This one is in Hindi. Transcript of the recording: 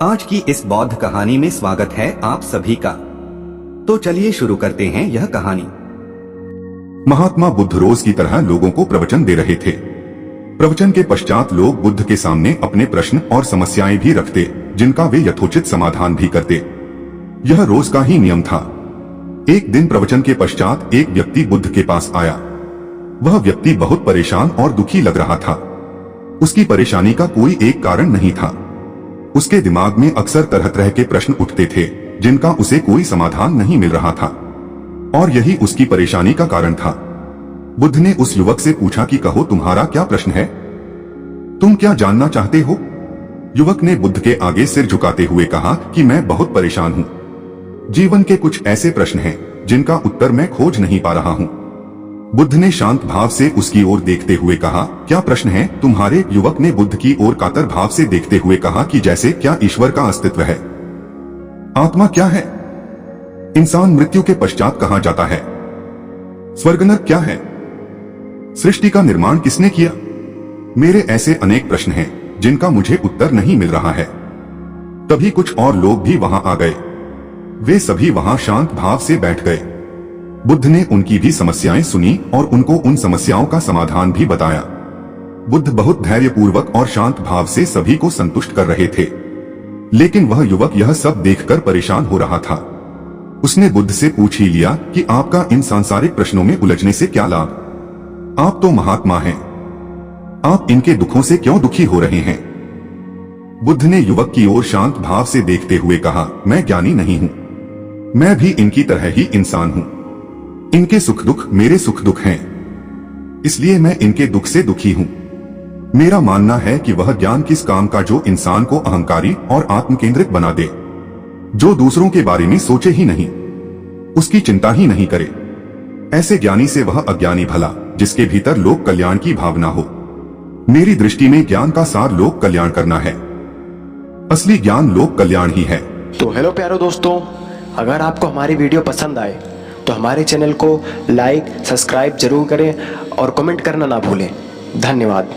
आज की इस बौद्ध कहानी में स्वागत है आप सभी का। तो चलिए शुरू करते हैं यह कहानी। महात्मा बुद्ध रोज की तरह लोगों को प्रवचन दे रहे थे। प्रवचन के पश्चात लोग बुद्ध के सामने अपने प्रश्न और समस्याएं भी रखते, जिनका वे यथोचित समाधान भी करते। यह रोज का ही नियम था। एक दिन प्रवचन के पश्चात एक व्यक्ति बुद्ध के पास आया। वह व्यक्ति बहुत परेशान और दुखी लग रहा था। उसकी परेशानी का कोई एक कारण नहीं था। उसके दिमाग में अक्सर तरह तरह के प्रश्न उठते थे, जिनका उसे कोई समाधान नहीं मिल रहा था, और यही उसकी परेशानी का कारण था। बुद्ध ने उस युवक से पूछा कि कहो, तुम्हारा क्या प्रश्न है? तुम क्या जानना चाहते हो? युवक ने बुद्ध के आगे सिर झुकाते हुए कहा कि मैं बहुत परेशान हूँ। जीवन के कुछ ऐसे प्रश्न हैं जिनका उत्तर मैं खोज नहीं पा रहा हूँ। बुद्ध ने शांत भाव से उसकी ओर देखते हुए कहा, क्या प्रश्न है तुम्हारे? युवक ने बुद्ध की ओर कातर भाव से देखते हुए कहा कि जैसे क्या ईश्वर का अस्तित्व है? आत्मा क्या है? इंसान मृत्यु के पश्चात कहां जाता है? स्वर्ग नरक क्या है? सृष्टि का निर्माण किसने किया? मेरे ऐसे अनेक प्रश्न हैं जिनका मुझे उत्तर नहीं मिल रहा है। तभी कुछ और लोग भी वहां आ गए। वे सभी वहां शांत भाव से बैठ गए। बुद्ध ने उनकी भी समस्याएं सुनी और उनको उन समस्याओं का समाधान भी बताया। बुद्ध बहुत धैर्यपूर्वक और शांत भाव से सभी को संतुष्ट कर रहे थे, लेकिन वह युवक यह सब देखकर परेशान हो रहा था। उसने बुद्ध से पूछ ही लिया कि आपका इन सांसारिक प्रश्नों में उलझने से क्या लाभ? आप तो महात्मा हैं, आप इनके दुखों से क्यों दुखी हो रहे हैं? बुद्ध ने युवक की ओर शांत भाव से देखते हुए कहा, मैं ज्ञानी नहीं हूं, मैं भी इनकी तरह ही इंसान हूं। इनके सुख दुख मेरे सुख दुख हैं, इसलिए मैं इनके दुख से दुखी हूं। मेरा मानना है कि वह ज्ञान किस काम का जो इंसान को अहंकारी और आत्म केंद्रित बना दे, जो दूसरों के बारे में सोचे ही नहीं, उसकी चिंता ही नहीं करे। ऐसे ज्ञानी से वह अज्ञानी भला, जिसके भीतर लोक कल्याण की भावना हो। मेरी दृष्टि में ज्ञान का सार लोक कल्याण करना है। असली ज्ञान लोक कल्याण ही है। तो हेलो प्यारो दोस्तों, अगर आपको हमारी वीडियो पसंद आए तो हमारे चैनल को लाइक, सब्सक्राइब जरूर करें और कमेंट करना ना भूलें। धन्यवाद।